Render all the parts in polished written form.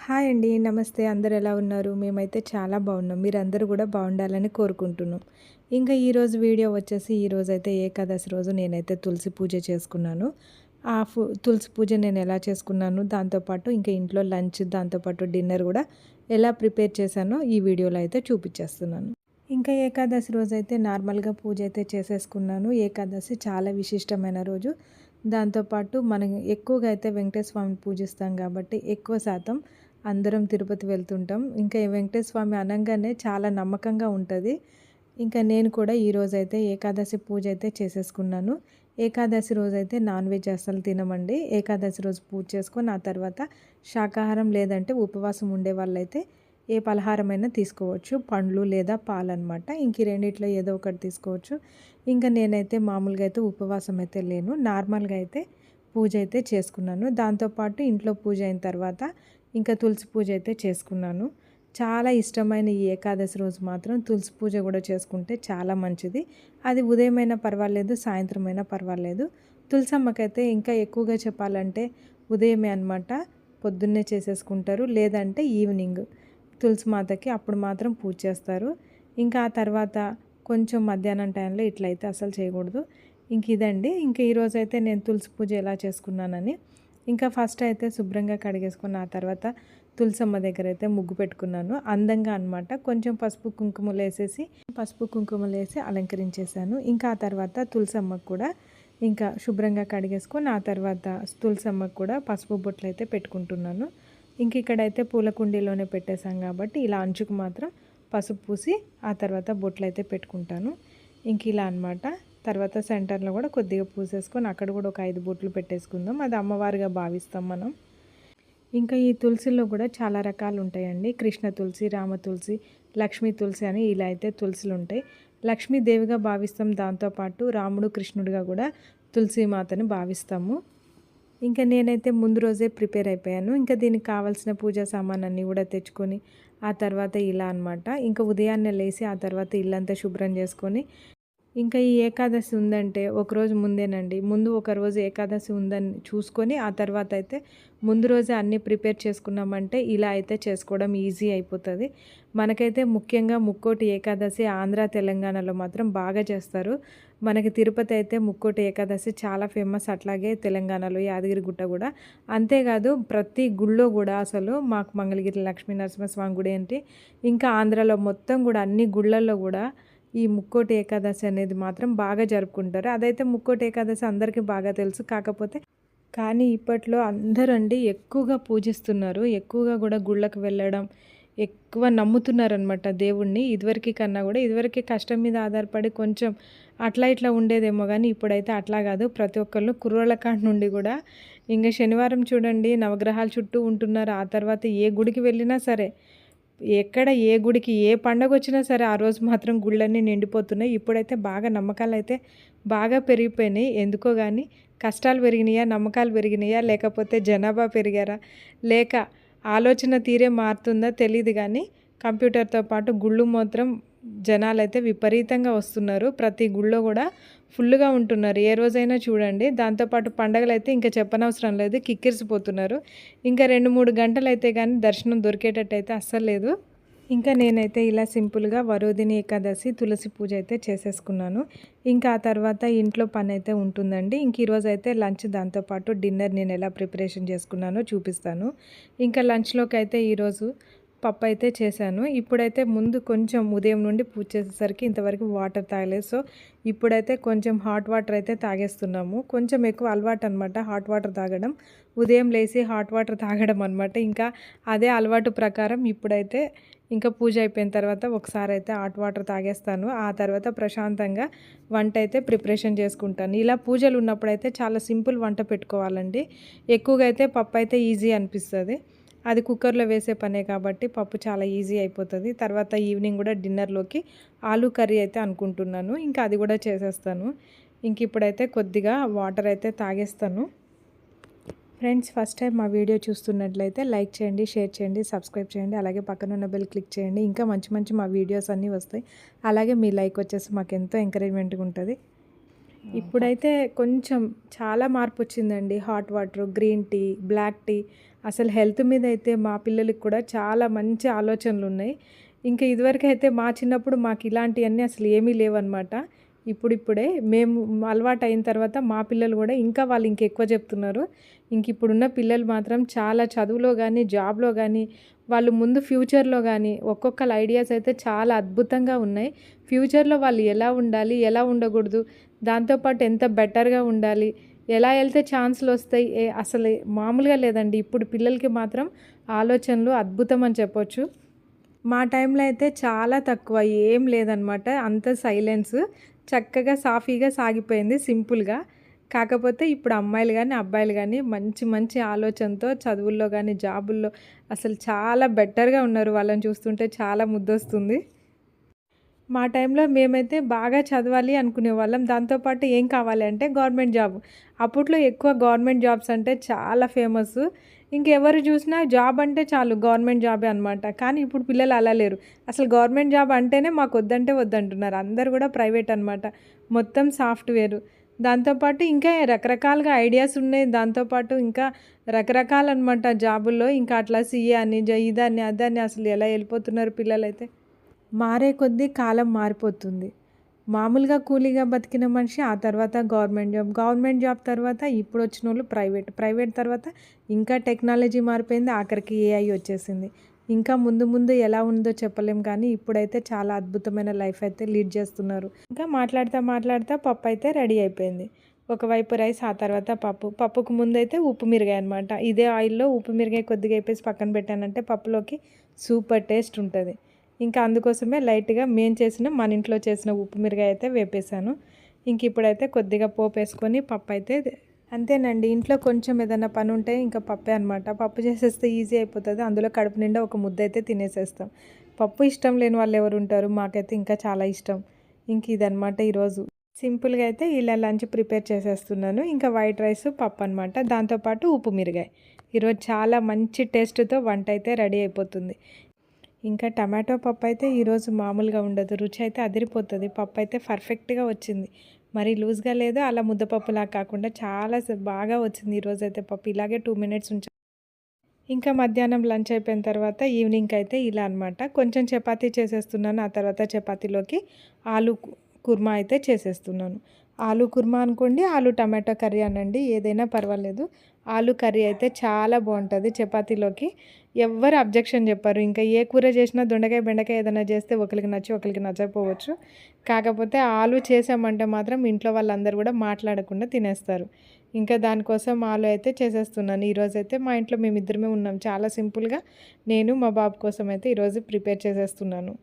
Hi అండి. నమస్తే. అందరూ ఎలా ఉన్నారు? మేమైతే చాలా బాగున్నాం. మీరందరూ కూడా బాగుండాలని కోరుకుంటున్నాం. ఇంకా ఈరోజు వీడియో వచ్చేసి ఈరోజైతే ఏకాదశి రోజు నేనైతే తులసి పూజ చేసుకున్నాను. తులసి పూజ నేను ఎలా చేసుకున్నాను, దాంతోపాటు ఇంకా ఇంట్లో లంచ్, దాంతోపాటు డిన్నర్ కూడా ఎలా ప్రిపేర్ చేశానో ఈ వీడియోలో అయితే చూపించేస్తున్నాను. ఇంకా ఏకాదశి రోజైతే నార్మల్గా పూజ అయితే చేసేసుకున్నాను. ఏకాదశి చాలా విశిష్టమైన రోజు. దాంతోపాటు మనం ఎక్కువగా అయితే వెంకటేశ్వర స్వామిని పూజిస్తాం కాబట్టి ఎక్కువ శాతం అందరం తిరుపతి వెళ్తుంటాం. ఇంకా ఈ వెంకటేశ్వర స్వామి అనంగానే చాలా నమ్మకంగా ఉంటుంది. ఇంకా నేను కూడా ఈరోజైతే ఏకాదశి పూజ అయితే చేసేసుకున్నాను. ఏకాదశి రోజైతే నాన్ వెజ్ అస్సలు తినమండి. ఏకాదశి రోజు పూజ చేసుకొని ఆ తర్వాత శాకాహారం లేదంటే ఉపవాసం ఉండే వాళ్ళైతే ఏ పలహారమైనా తీసుకోవచ్చు. పండ్లు లేదా పాలన్నమాట. ఇంక ఈ రెండిట్లో ఏదో ఒకటి తీసుకోవచ్చు. ఇంకా నేనైతే మామూలుగా అయితే ఉపవాసం అయితే లేను. నార్మల్గా అయితే పూజ అయితే చేసుకున్నాను. దాంతోపాటు ఇంట్లో పూజ అయిన తర్వాత ఇంకా తులసి పూజ అయితే చేసుకున్నాను. చాలా ఇష్టమైన ఈ ఏకాదశి రోజు మాత్రం తులసి పూజ కూడా చేసుకుంటే చాలా మంచిది. అది ఉదయమైనా పర్వాలేదు, సాయంత్రమైనా పర్వాలేదు. తులసమ్మకైతే ఇంకా ఎక్కువగా చెప్పాలంటే ఉదయమే అనమాట. పొద్దున్నే చేసేసుకుంటారు, లేదంటే ఈవినింగ్ తులసి మాతకి అప్పుడు మాత్రం పూజ చేస్తారు. ఇంకా ఆ తర్వాత కొంచెం మధ్యాహ్నం టైంలో ఇట్లయితే అసలు చేయకూడదు. ఇంక ఇదండి. ఇంక ఈరోజైతే నేను తులసి పూజ ఎలా చేసుకున్నానని ఇంకా ఫస్ట్ అయితే శుభ్రంగా కడిగేసుకున్న ఆ తర్వాత తులసమ్మ దగ్గర అయితే ముగ్గు పెట్టుకున్నాను అందంగా అనమాట. కొంచెం పసుపు కుంకుమలు వేసి అలంకరించేశాను. ఇంకా ఆ తర్వాత తులసమ్మకు కూడా ఇంకా శుభ్రంగా కడిగేసుకొని ఆ తర్వాత తులసమ్మకు కూడా పసుపు బొట్లు అయితే పెట్టుకుంటున్నాను. ఇంక ఇక్కడైతే పూల కుండీలోనే పెట్టేశాం కాబట్టి ఇలా అంచుకు మాత్రం పసుపు పూసి ఆ తర్వాత బొట్లు అయితే పెట్టుకుంటాను. ఇంక ఇలా అనమాట. తర్వాత సెంటర్లో కూడా కొద్దిగా పూసేసుకొని అక్కడ కూడా ఒక 5 బొట్లు పెట్టేసుకుందాం. అది అమ్మవారిగా భావిస్తాం మనం. ఇంకా ఈ తులసిలో కూడా చాలా రకాలు ఉంటాయండి. కృష్ణ తులసి, రామ తులసి, లక్ష్మీ తులసి అని ఇలా అయితే తులసిలు ఉంటాయి. లక్ష్మీదేవిగా భావిస్తాం. దాంతోపాటు రాముడు, కృష్ణుడిగా కూడా తులసి మాతని భావిస్తాము. ఇంకా నేనైతే ముందు రోజే ప్రిపేర్ అయిపోయాను. ఇంకా దీనికి కావాల్సిన పూజా సామాన్ అన్నీ కూడా తెచ్చుకొని ఆ తర్వాత ఇలా అనమాట. ఇంకా ఉదయాన్నే లేసి ఆ తర్వాత ఇల్లంతా శుభ్రం చేసుకొని ఇంకా ఈ ఏకాదశి ఉందంటే ఒకరోజు ముందేనండి. ముందు ఒకరోజు ఏకాదశి ఉందని చూసుకొని ఆ తర్వాత అయితే ముందు రోజే అన్నీ ప్రిపేర్ చేసుకున్నామంటే ఇలా అయితే చేసుకోవడం ఈజీ అయిపోతుంది. మనకైతే ముఖ్యంగా ముక్కోటి ఏకాదశి ఆంధ్ర, తెలంగాణలో మాత్రం బాగా చేస్తారు. మనకి తిరుపతి అయితే ముక్కోటి ఏకాదశి చాలా ఫేమస్. అట్లాగే తెలంగాణలో యాదగిరిగుట్ట కూడా. అంతేకాదు ప్రతి గుళ్ళో కూడా అసలు మాకు మంగళగిరి లక్ష్మీ నరసింహస్వామి గుడి ఏంటి, ఇంకా ఆంధ్రాలో మొత్తం కూడా అన్ని గుళ్ళల్లో కూడా ఈ ముక్కోటి ఏకాదశి అనేది మాత్రం బాగా జరుపుకుంటారు. అదైతే ముక్కోటి ఏకాదశి అందరికీ బాగా తెలుసు. కానీ ఇప్పట్లో అందరండి ఎక్కువగా పూజిస్తున్నారు. ఎక్కువగా కూడా గుళ్ళకు వెళ్ళడం, ఎక్కువ నమ్ముతున్నారనమాట దేవుణ్ణి. ఇదివరకు కన్నా కూడా ఇదివరకు కష్టం మీద ఆధారపడి కొంచెం అట్లా ఇట్లా ఉండేదేమో కానీ ఇప్పుడైతే అట్లా కాదు. ప్రతి ఒక్కళ్ళు కుర్రోళ్ళ కాడ నుండి కూడా ఇంకా శనివారం చూడండి నవగ్రహాల చుట్టూ ఉంటున్నారు. ఆ తర్వాత ఏ గుడికి వెళ్ళినా సరే, ఎక్కడ ఏ గుడికి ఏ పండగ వచ్చినా సరే ఆ రోజు మాత్రం గుళ్ళన్నీ నిండిపోతున్నాయి. ఇప్పుడైతే బాగా నమ్మకాలు అయితే బాగా పెరిగిపోయినాయి. ఎందుకో కానీ కష్టాలు పెరిగినాయా, నమ్మకాలు పెరిగినాయా, లేకపోతే జనాభా పెరిగారా, లేక ఆలోచన తీరే మారుతుందా తెలియదు కానీ కంప్యూటర్తో పాటు గుళ్ళు మాత్రం జనాలైతే విపరీతంగా వస్తున్నారు. ప్రతి గుళ్ళో కూడా ఫుల్గా ఉంటున్నారు ఏ రోజైనా చూడండి. దాంతోపాటు పండగలు అయితే ఇంకా చెప్పనవసరం లేదు, కిక్కిరిసిపోతున్నారు. ఇంకా 2-3 గంటలు అయితే కానీ దర్శనం దొరికేటట్టు అయితే అస్సలు లేదు. ఇంకా నేనైతే ఇలా సింపుల్గా వరోధిని ఏకాదశి తులసి పూజ అయితే చేసేసుకున్నాను. ఇంకా ఆ తర్వాత ఇంట్లో పని అయితే ఉంటుందండి. ఇంక ఈరోజు అయితే లంచ్, దాంతోపాటు డిన్నర్ నేను ఎలా ప్రిపరేషన్ చేసుకున్నానో చూపిస్తాను. ఇంకా లంచ్లోకి అయితే ఈరోజు పప్పు అయితే చేశాను. ఇప్పుడైతే ముందు కొంచెం ఉదయం నుండి పూజ చేసేసరికి ఇంతవరకు వాటర్ తాగలేదు. సో ఇప్పుడైతే కొంచెం హాట్ వాటర్ అయితే తాగేస్తున్నాము. కొంచెం ఎక్కువ అలవాటు అనమాట హాట్ వాటర్ తాగడం. ఉదయం లేచి హాట్ వాటర్ తాగడం అనమాట. ఇంకా అదే అలవాటు ప్రకారం ఇప్పుడైతే ఇంకా పూజ అయిపోయిన తర్వాత ఒకసారి అయితే హాట్ వాటర్ తాగేస్తాను. ఆ తర్వాత ప్రశాంతంగా వంట అయితే ప్రిపరేషన్ చేసుకుంటాను. ఇలా పూజలు ఉన్నప్పుడైతే చాలా సింపుల్ వంట పెట్టుకోవాలండి. ఎక్కువగా అయితే పప్పు అయితే ఈజీ అనిపిస్తుంది. అది కుక్కర్లో వేసే పనే కాబట్టి పప్పు చాలా ఈజీ అయిపోతుంది. తర్వాత ఈవినింగ్ కూడా డిన్నర్లోకి ఆలూ కర్రీ అయితే అనుకుంటున్నాను. ఇంకా అది కూడా చేసేస్తాను. ఇంక ఇప్పుడైతే కొద్దిగా వాటర్ అయితే తాగేస్తాను. ఫ్రెండ్స్, ఫస్ట్ టైం మా వీడియో చూస్తున్నట్లయితే లైక్ చేయండి, షేర్ చేయండి, సబ్స్క్రైబ్ చేయండి. అలాగే పక్కన ఉన్న బెల్ క్లిక్ చేయండి. ఇంకా మంచి మంచి మా వీడియోస్ అన్నీ వస్తాయి. అలాగే మీ లైక్ వచ్చేసి మాకు ఎంతో ఎంకరేజ్మెంట్గా ఉంటుంది. ఇప్పుడైతే కొంచెం చాలా మార్పు వచ్చిందండి. Hot water, green tea, black tea అసలు హెల్త్ మీద అయితే మా పిల్లలకి కూడా చాలా మంచి ఆలోచనలున్నాయి. ఇంకా ఇదివరకైతే మా చిన్నప్పుడు మాకు ఇలాంటియన్నీ అసలు ఏమీ లేవనమాట. ఇప్పుడిప్పుడే మేము అలవాటయిన తర్వాత మా పిల్లలు గూడా ఇంకా వాళ్ళు ఇంకెక్కువ చెప్తున్నారు. ఇంకిప్పుడున్న పిల్లలు మాత్రం చాలా చదువులో గానీ, జాబ్‌లో గానీ, వాళ్ళు ముందు ఫ్యూచర్‌లో గానీ, ఒక్కొక్కళ్ళ ఐడియాస్ అయితే చాలా అద్భుతంగా ఉన్నాయి. ఫ్యూచర్‌లో వాళ్ళు ఎలా ఉండాలి, ఎలా ఉండకూడదు, దాంతో పాటు ఎంత బెటర్‌గా ఉండాలి, ఎలా ఎళ్తే ఛాన్స్‌లొస్తాయి, అసలు మామూలుగా లేదండి. ఇప్పుడు పిల్లలకి మాత్రం ఆలోచనలు అద్భుతం అని చెప్పొచ్చు. మా టైంలో అయితే చాలా తక్కువ. ఏం లేదనమాట. అంతా సైలెన్స్. చక్కగా సాఫీగా సాగిపోయింది సింపుల్‌గా. కాకపోతే ఇప్పుడు అమ్మాయిలు గానీ, అబ్బాయిలు గానీ మంచి మంచి ఆలోచనతో చదువుల్లో గానీ, జాబుల్లో అసలు చాలా బెటర్‌గా ఉన్నారు. వాళ్ళని చూస్తుంటే చాలా ముద్దొస్తుంది. మా టైంలో మేమైతే బాగా చదవాలి అనుకునేవాళ్ళం. దాంతో పాటు ఏం కావాలి అంటే గవర్నమెంట్ జాబ్. అప్పట్లో ఎక్కువ గవర్నమెంట్ జాబ్స్ అంటే చాలా ఫేమసు. ఇంకెవరు చూసినా జాబ్ అంటే చాలు గవర్నమెంట్ జాబే అనమాట. కానీ ఇప్పుడు పిల్లలు అలా లేరు. అసలు గవర్నమెంట్ జాబ్ అంటేనే మాకొద్దంటే వద్దంటున్నారు. అందరూ కూడా ప్రైవేట్ అనమాట. మొత్తం సాఫ్ట్‌వేరు. దాంతో పాటు ఇంకా రకరకాలుగా ఐడియాస్ ఉన్నాయి. దాంతో పాటు ఇంకా రకరకాలనమాట జాబుల్లో. ఇంకా అట్లా సీఏ అని, ఇదని, అదని అసలు ఎలా ఎళ్ళిపోతున్నారు పిల్లలైతే. మారే కొద్దీ కాలం మారిపోతుంది. మామూలుగా కూలీగా బతికిన మనిషి ఆ తర్వాత గవర్నమెంట్ జాబ్, గవర్నమెంట్ జాబ్ తర్వాత ఇప్పుడొచ్చినోళ్ళు ప్రైవేట్, ప్రైవేట్ తర్వాత ఇంకా టెక్నాలజీ మారిపోయింది. ఆఖరికి ఏఐ వచ్చేసింది. ఇంకా ముందు ముందు ఎలా ఉందో చెప్పలేం కానీ ఇప్పుడైతే చాలా అద్భుతమైన లైఫ్ అయితే లీడ్ చేస్తున్నారు. ఇంకా మాట్లాడుతా మాట్లాడుతా పప్పు అయితే రెడీ అయిపోయింది. ఒకవైపు రైస్ ఆ తర్వాత పప్పు. పప్పుకు ముందైతే ఉప్పు మిరగాయ అనమాట. ఇదే ఆయిల్‌లో ఉప్పు మిరగాయ కొద్దిగా ఏపేసి పక్కన పెట్టానంటే పప్పులోకి సూపర్ టేస్ట్ ఉంటది. ఇంకా అందుకోసమే లైట్‌గా మన ఇంట్లో చేసిన ఉప్పు మిరగాయ అయితే వేపేసాను. ఇంక ఇప్పుడైతే కొద్దిగా పోపేసుకొని పప్పయితే అంతేనండి. ఇంట్లో కొంచెం ఏదైనా పనుంటే ఇంకా పప్పే అనమాట. పప్పు చేసేస్తే ఈజీ అయిపోతది. అందులో కడుపు నిండా ఒక ముద్దయితే తినేసేస్తాం. పప్పు ఇష్టం లేని వాళ్ళెవరుంటారు? మాకైతే ఇంకా చాలా ఇష్టం. ఇంక ఇదనమాట ఈరోజు. సింపుల్‌గా అయితే ఇలా లంచ్ ప్రిపేర్ చేసేస్తున్నాను. ఇంకా వైట్ రైస్, పప్పు అనమాట. దాంతో పాటు ఉప్పు మిరగాయ. ఈరోజు చాలా మంచి టేస్ట్‌తో వంటయితే రెడీ అయిపోతుంది. ఇంకా టమాటో పప్పు అయితే ఈరోజు మామూలుగా ఉండదు. రుచి అయితే అదిరిపోతది. పప్పు అయితే పర్ఫెక్ట్‌గా వచ్చింది. మరి లూజ్‌గా లేదు, అలా ముద్దపప్పులాగా కాకుండా చాలా బాగా వచ్చింది ఈరోజైతే పప్పు. ఇలాగే 2 మినిట్స్ ఇంకా మధ్యాహ్నం లంచ్ అయిపోయిన తర్వాత ఈవినింగ్‌కి అయితే ఇలా అనమాట. కొంచెం చపాతీ చేసేస్తున్నాను. ఆ తర్వాత చపాతీలోకి ఆలు కుర్మా అయితే చేసేస్తున్నాను. ఆలు కుర్మా అనుకోండి, ఆలు టమాటో కర్రీ అనండి, ఏదైనా పర్వాలేదు. ఆలు కర్రీ అయితే చాలా బావుంటది చపాతీలోకి. ఎవ్వరు అబ్జెక్షన్ చెప్పరు. ఇంకా ఏ కూర చేసినా దొండకాయ, బెండకాయ ఏదైనా చేస్తే ఒకరికి నచ్చి ఒకరికి నచ్చకపోవచ్చు. కాకపోతే ఆలు చేసామంటే మాత్రం ఇంట్లో వాళ్ళందరూ కూడా మాట్లాడకుండా తినేస్తారు. ఇంకా దానికోసం ఆలు అయితే చేసేస్తున్నాను. ఈరోజైతే మా ఇంట్లో మేమిద్దరమే ఉన్నాం. చాలా సింపుల్‌గా నేను మా బాబు కోసం అయితే ఈరోజు ప్రిపేర్ చేసేస్తున్నాను.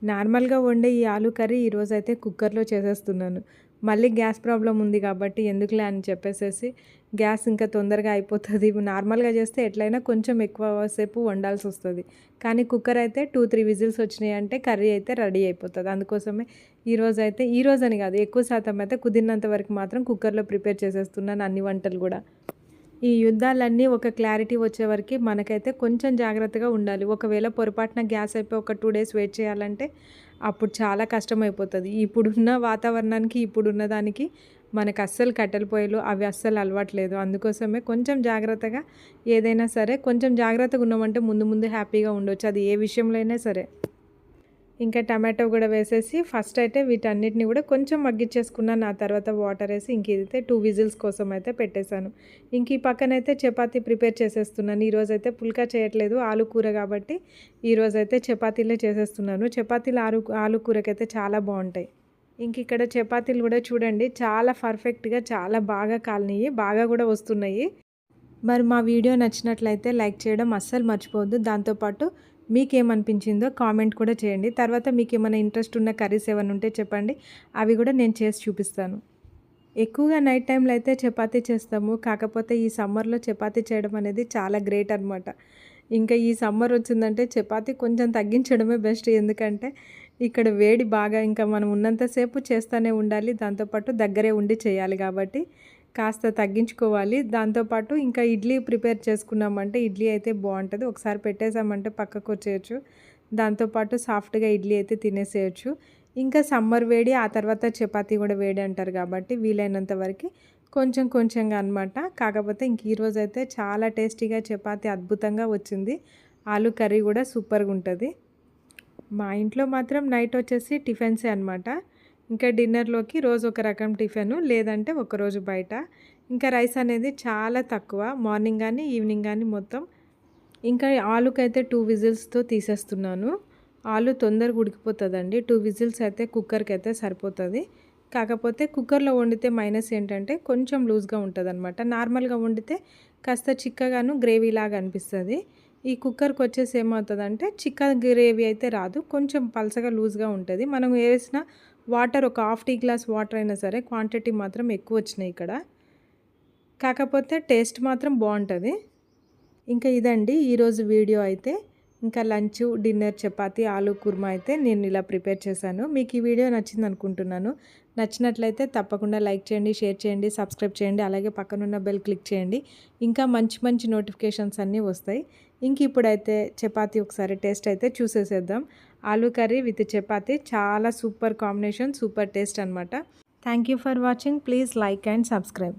నార్మల్‌గా వండే ఈ ఆలు కర్రీ ఈరోజైతే కుక్కర్‌లో చేసేస్తున్నాను. మళ్ళీ గ్యాస్ ప్రాబ్లమ్ ఉంది కాబట్టి ఎందుకులే అని చెప్పేసేసి గ్యాస్ ఇంకా తొందరగా అయిపోతది. నార్మల్‌గా చేస్తే ఎట్లయినా కొంచెం ఎక్కువ సేపు వండాల్సొస్తది. కానీ కుక్కర్ అయితే 2, 3 విజిల్స్ వచ్చినాయంటే కర్రీ అయితే రెడీ అయిపోతది. అందుకోసమే ఈరోజని కాదు, ఎక్కువ శాతం అయితే కుదిరినంత వరకు మాత్రం కుక్కర్‌లో ప్రిపేర్ చేసేస్తున్నాను అన్ని వంటలు గూడా. ఈ యుద్ధాలన్నీ ఒక క్లారిటీ వచ్చేవరకి మనకైతే కొంచెం జాగ్రత్తగా ఉండాలి. ఒకవేళ పొరపాటున గ్యాస్ అయిపోయి ఒక 2 డేస్ వెయిట్ చేయాలంటే అప్పుడు చాలా కష్టమైపోతది. ఇప్పుడున్న వాతావరణానికి, ఇప్పుడున్న దానికి మనకు అస్సలు కట్టెల పొయ్యలు అవి అస్సలు అలవాట్లేదు. అందుకోసమే కొంచెం జాగ్రత్తగా ఏదైనా సరే కొంచెం జాగ్రత్తగా ఉన్నామంటే ముందు ముందు హ్యాపీగా ఉండొచ్చు. అది ఏ విషయంలో అయినా సరే. ఇంకా టమాటో కూడా వేసేసి ఫస్ట్ అయితే వీటన్నిటిని కూడా కొంచెం మగ్గిచ్చేసుకున్నాను. ఆ తర్వాత వాటర్ వేసి ఇంక ఇదైతే 2 విజిల్స్ కోసం అయితే పెట్టేశాను. ఇంక ఈ పక్కనైతే చపాతీ ప్రిపేర్ చేసేస్తున్నాను. ఈరోజైతే పుల్కా చేయట్లేదు, ఆలు కూర కాబట్టి ఈరోజైతే చపాతీలే చేసేస్తున్నాను. చపాతీలు ఆలు కూరకైతే చాలా బాగుంటాయి. ఇంక ఇక్కడ చపాతీలు కూడా చూడండి చాలా పర్ఫెక్ట్‌గా చాలా బాగా కాలినాయి, బాగా కూడా వస్తున్నాయి. మరి మా వీడియో నచ్చినట్లయితే లైక్ చేయడం అస్సలు మర్చిపోవద్దు. దాంతోపాటు మీకేమనిపించిందో కామెంట్ కూడా చేయండి. తర్వాత మీకేమైనా ఇంట్రెస్ట్ ఉన్న కర్రీస్ ఏమైనా ఉంటే చెప్పండి. అవి కూడా నేను చేసి చూపిస్తాను. ఎక్కువగా నైట్ టైంలో అయితే చపాతీ చేస్తాము. కాకపోతే ఈ సమ్మర్‌లో చపాతీ చేయడం అనేది చాలా గ్రేట్ అనమాట. ఇంకా ఈ సమ్మర్ వచ్చిందంటే చపాతీ కొంచెం తగ్గించడమే బెస్ట్. ఎందుకంటే ఇక్కడ వేడి బాగా ఇంకా మనం ఉన్నంత సేపు చేస్తూనే ఉండాలి. దాంతోపాటు దగ్గరే ఉండి చేయాలి కాబట్టి కాస్త తగ్గించుకోవాలి. దాంతోపాటు ఇంకా ఇడ్లీ ప్రిపేర్ చేసుకున్నామంటే ఇడ్లీ అయితే బాగుంటుంది. ఒకసారి పెట్టేసామంటే పక్కకు వచ్చేయచ్చు. దాంతోపాటు సాఫ్ట్‌గా ఇడ్లీ అయితే తినేసేయచ్చు. ఇంకా సమ్మర్ వేడి, ఆ తర్వాత చపాతీ కూడా వేడి అంటారు కాబట్టి వీలైనంత వరకు కొంచెం కొంచెంగా అనమాట. కాకపోతే ఇంక ఈరోజైతే చాలా టేస్టీగా చపాతీ అద్భుతంగా వచ్చింది. ఆలు కర్రీ కూడా సూపర్‌గా ఉంటది. మా ఇంట్లో మాత్రం నైట్ వచ్చేసి టిఫిన్సే అనమాట. ఇంకా డిన్నర్‌లోకి రోజు ఒక రకం టిఫిను, లేదంటే ఒకరోజు బయట. ఇంకా రైస్ అనేది చాలా తక్కువ. మార్నింగ్ గానీ, ఈవినింగ్ గానీ మొత్తం. ఇంకా ఆలుకైతే 2 విజిల్స్‌తో తీసేస్తున్నాను. ఆలు తొందరగా ఉడికిపోతదండి. 2 విజిల్స్ అయితే కుక్కర్‌కైతే సరిపోతది. కాకపోతే కుక్కర్‌లో వండితే మైనస్ ఏంటంటే కొంచెం లూజ్‌గా ఉంటదనమాట. నార్మల్‌గా వండితే కాస్త చిక్కగాను గ్రేవీలాగా అనిపిస్తది. ఈ కుక్కర్‌కొచ్చేసి ఏమవుతదంటే చిక్క గ్రేవీ అయితే రాదు. కొంచెం పలచగా లూజ్‌గా ఉంటది. మనం ఏసిన వాటర్ ఒక హాఫ్ టీ గ్లాస్ వాటర్ అయినా సరే క్వాంటిటీ మాత్రం ఎక్కువొచ్చినాయి ఇక్కడ. కాకపోతే టేస్ట్ మాత్రం బావుంటది. ఇంకా ఇదండి ఈరోజు వీడియో అయితే. ఇంకా లంచు, డిన్నర్ చపాతీ, ఆలు కుర్మా అయితే నేను ఇలా ప్రిపేర్ చేశాను. మీకు ఈ వీడియో నచ్చిందనుకుంటున్నాను. నచ్చినట్లయితే తప్పకుండా లైక్ చేయండి, షేర్ చేయండి, సబ్స్క్రైబ్ చేయండి. అలాగే పక్కనున్న బెల్ క్లిక్ చేయండి. ఇంకా మంచి మంచి నోటిఫికేషన్స్ అన్నీ వస్తాయి. ఇంక ఇప్పుడైతే చపాతీ ఒకసారి టేస్ట్ అయితే చూసేసేద్దాం. ఆలు కర్రీ విత్ చపాతీ చాలా సూపర్ కాంబినేషన్, సూపర్ టేస్ట్ అనమాట. Thank you for watching. Please like and subscribe.